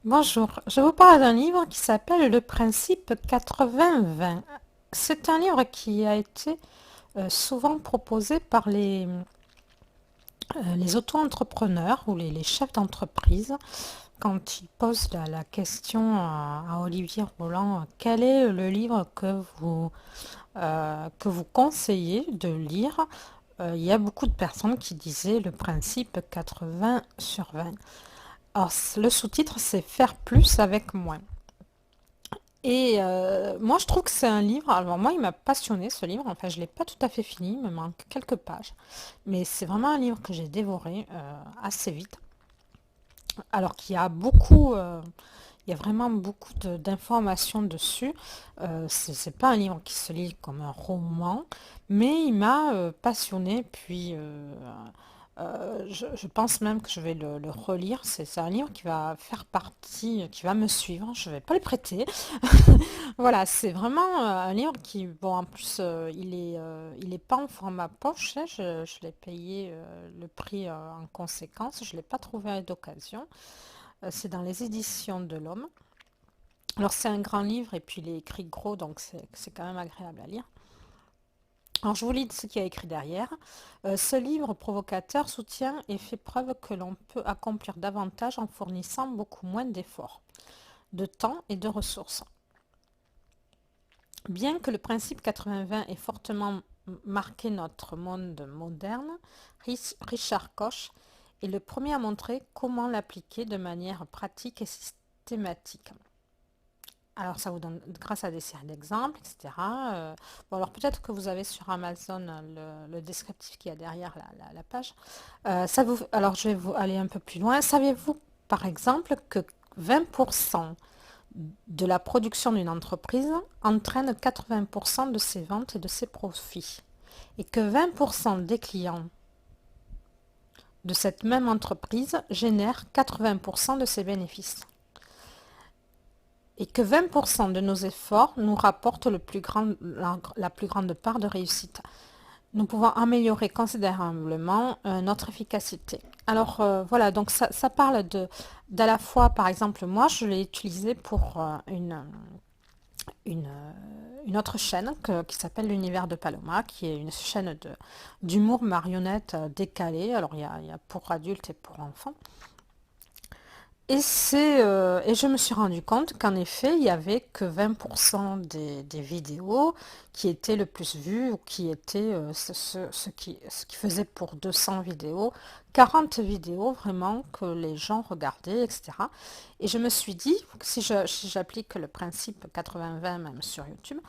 Bonjour, je vous parle d'un livre qui s'appelle Le principe 80-20. C'est un livre qui a été souvent proposé par les auto-entrepreneurs ou les chefs d'entreprise quand ils posent la question à Olivier Roland, quel est le livre que vous conseillez de lire? Il y a beaucoup de personnes qui disaient le principe 80 sur 20. Alors, le sous-titre, c'est faire plus avec moins. Et moi, je trouve que c'est un livre. Alors, moi, il m'a passionné ce livre. Enfin, je ne l'ai pas tout à fait fini. Il me manque quelques pages. Mais c'est vraiment un livre que j'ai dévoré assez vite. Alors qu'il y a beaucoup. Il y a vraiment beaucoup d'informations dessus. C'est pas un livre qui se lit comme un roman, mais il m'a passionné. Puis je pense même que je vais le relire. C'est un livre qui va faire partie, qui va me suivre. Je vais pas le prêter. Voilà, c'est vraiment un livre qui, bon, en plus, il est pas en format poche, hein. Je l'ai payé le prix en conséquence. Je l'ai pas trouvé d'occasion. C'est dans les éditions de l'Homme. Alors, c'est un grand livre et puis il est écrit gros, donc c'est quand même agréable à lire. Alors, je vous lis ce qu'il y a écrit derrière. Ce livre provocateur soutient et fait preuve que l'on peut accomplir davantage en fournissant beaucoup moins d'efforts, de temps et de ressources. Bien que le principe 80-20 ait fortement marqué notre monde moderne, Richard Koch est le premier à montrer comment l'appliquer de manière pratique et systématique. Alors ça vous donne grâce à des séries d'exemples, etc. Bon, alors peut-être que vous avez sur Amazon le descriptif qu'il y a derrière la page. Alors je vais vous aller un peu plus loin. Saviez-vous par exemple que 20% de la production d'une entreprise entraîne 80% de ses ventes et de ses profits, et que 20% des clients de cette même entreprise génèrent 80% de ses bénéfices, et que 20% de nos efforts nous rapportent la plus grande part de réussite. Nous pouvons améliorer considérablement notre efficacité. Alors voilà, donc ça parle d'à la fois, par exemple, moi je l'ai utilisé pour une, une autre chaîne qui s'appelle l'Univers de Paloma, qui est une chaîne d'humour marionnette décalé. Alors il y a pour adultes et pour enfants. Et je me suis rendu compte qu'en effet, il n'y avait que 20% des vidéos qui étaient le plus vues ou qui étaient ce qui faisait pour 200 vidéos, 40 vidéos vraiment que les gens regardaient, etc. Et je me suis dit que si j'applique le principe 80-20 même sur YouTube,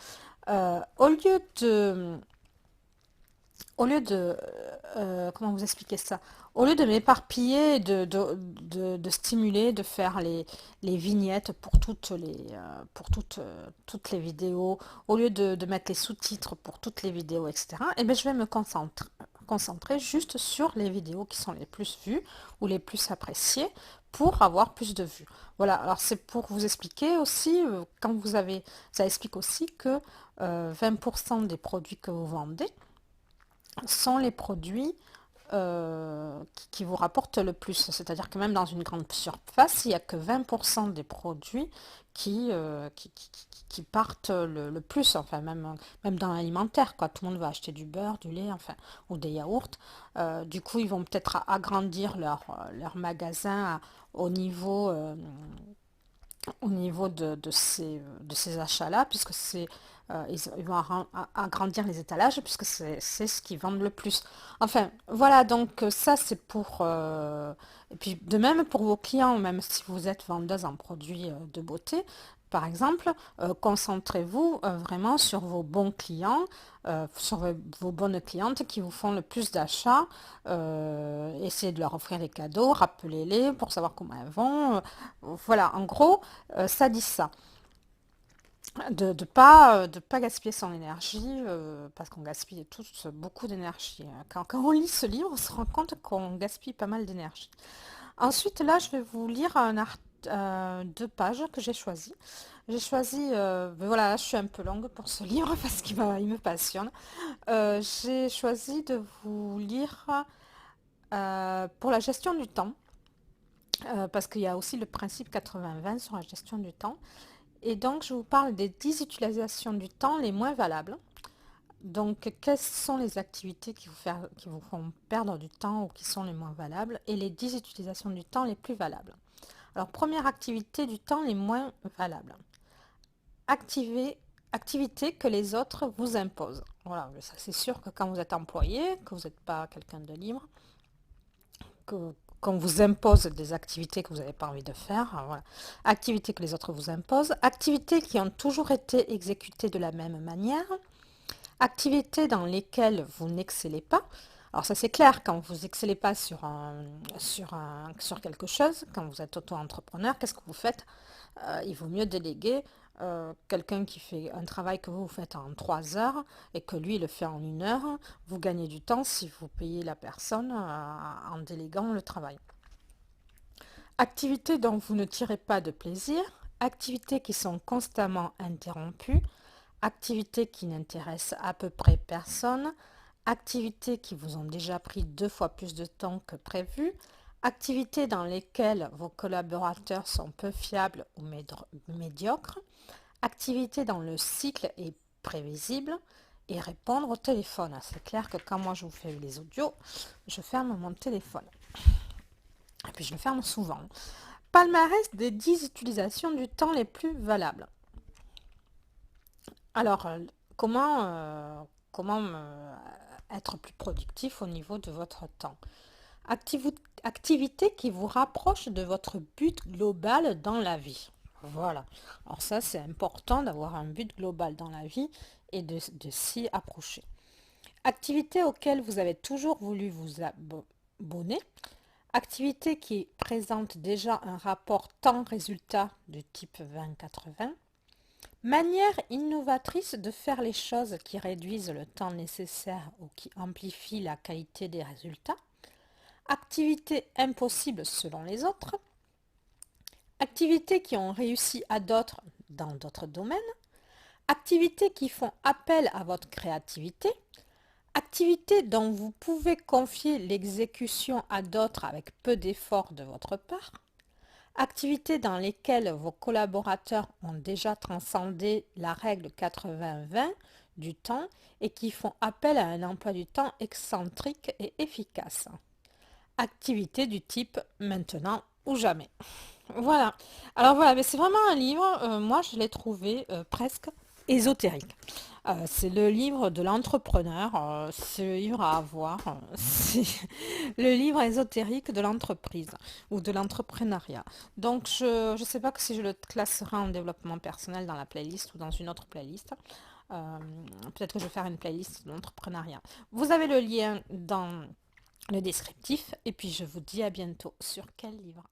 au lieu comment vous expliquer ça? Au lieu de m'éparpiller, de stimuler, de faire les vignettes pour toutes les vidéos, au lieu de mettre les sous-titres pour toutes les vidéos, etc., eh bien, je vais me concentrer juste sur les vidéos qui sont les plus vues ou les plus appréciées pour avoir plus de vues. Voilà, alors c'est pour vous expliquer aussi, ça explique aussi que 20% des produits que vous vendez, sont les produits qui vous rapportent le plus. C'est-à-dire que même dans une grande surface, il n'y a que 20% des produits qui partent le plus. Enfin, même dans l'alimentaire, quoi. Tout le monde va acheter du beurre, du lait, enfin, ou des yaourts. Du coup, ils vont peut-être agrandir leur magasin au niveau de ces achats-là, puisque ils vont agrandir les étalages, puisque c'est ce qu'ils vendent le plus. Enfin, voilà, donc ça c'est pour... et puis de même pour vos clients, même si vous êtes vendeuse en produits de beauté, par exemple, concentrez-vous vraiment sur vos bons clients, sur vos bonnes clientes qui vous font le plus d'achats. Essayez de leur offrir des cadeaux, rappelez-les pour savoir comment elles vont. Voilà, en gros, ça dit ça. De pas gaspiller son énergie, parce qu'on gaspille tous beaucoup d'énergie. Quand on lit ce livre, on se rend compte qu'on gaspille pas mal d'énergie. Ensuite, là, je vais vous lire deux pages que j'ai choisies. J'ai choisi, ben voilà, là, je suis un peu longue pour ce livre parce il me passionne. J'ai choisi de vous lire pour la gestion du temps. parce qu'il y a aussi le principe 80-20 sur la gestion du temps. Et donc, je vous parle des 10 utilisations du temps les moins valables. Donc, quelles sont les activités qui vous font perdre du temps ou qui sont les moins valables et les 10 utilisations du temps les plus valables. Alors, première activité du temps les moins valables. Activité que les autres vous imposent. Voilà, ça c'est sûr que quand vous êtes employé, que vous n'êtes pas quelqu'un de libre, qu'on vous impose des activités que vous n'avez pas envie de faire. Voilà. Activités que les autres vous imposent. Activités qui ont toujours été exécutées de la même manière. Activités dans lesquelles vous n'excellez pas. Alors ça c'est clair, quand vous n'excellez pas sur quelque chose, quand vous êtes auto-entrepreneur, qu'est-ce que vous faites? Il vaut mieux déléguer quelqu'un qui fait un travail que vous faites en 3 heures et que lui le fait en 1 heure. Vous gagnez du temps si vous payez la personne en déléguant le travail. Activités dont vous ne tirez pas de plaisir, activités qui sont constamment interrompues, activités qui n'intéressent à peu près personne, activités qui vous ont déjà pris 2 fois plus de temps que prévu, activités dans lesquelles vos collaborateurs sont peu fiables ou médiocres, activités dont le cycle est prévisible et répondre au téléphone. C'est clair que quand moi je vous fais les audios, je ferme mon téléphone. Et puis je le ferme souvent. Palmarès des 10 utilisations du temps les plus valables. Alors, comment être plus productif au niveau de votre temps? Activité qui vous rapproche de votre but global dans la vie. Voilà. Alors ça, c'est important d'avoir un but global dans la vie et de s'y approcher. Activité auxquelles vous avez toujours voulu vous abonner. Activité qui présente déjà un rapport temps-résultat du type 20-80. Manière innovatrice de faire les choses qui réduisent le temps nécessaire ou qui amplifient la qualité des résultats. Activités impossibles selon les autres. Activités qui ont réussi à d'autres dans d'autres domaines. Activités qui font appel à votre créativité. Activités dont vous pouvez confier l'exécution à d'autres avec peu d'efforts de votre part. Activités dans lesquelles vos collaborateurs ont déjà transcendé la règle 80-20 du temps et qui font appel à un emploi du temps excentrique et efficace. Activités du type maintenant ou jamais. Voilà. Alors voilà, mais c'est vraiment un livre, moi je l'ai trouvé presque ésotérique. C'est le livre de l'entrepreneur, c'est le livre à avoir, c'est le livre ésotérique de l'entreprise ou de l'entrepreneuriat. Donc je ne sais pas si je le classerai en développement personnel dans la playlist ou dans une autre playlist. Peut-être que je vais faire une playlist de l'entrepreneuriat. Vous avez le lien dans le descriptif et puis je vous dis à bientôt sur quel livre.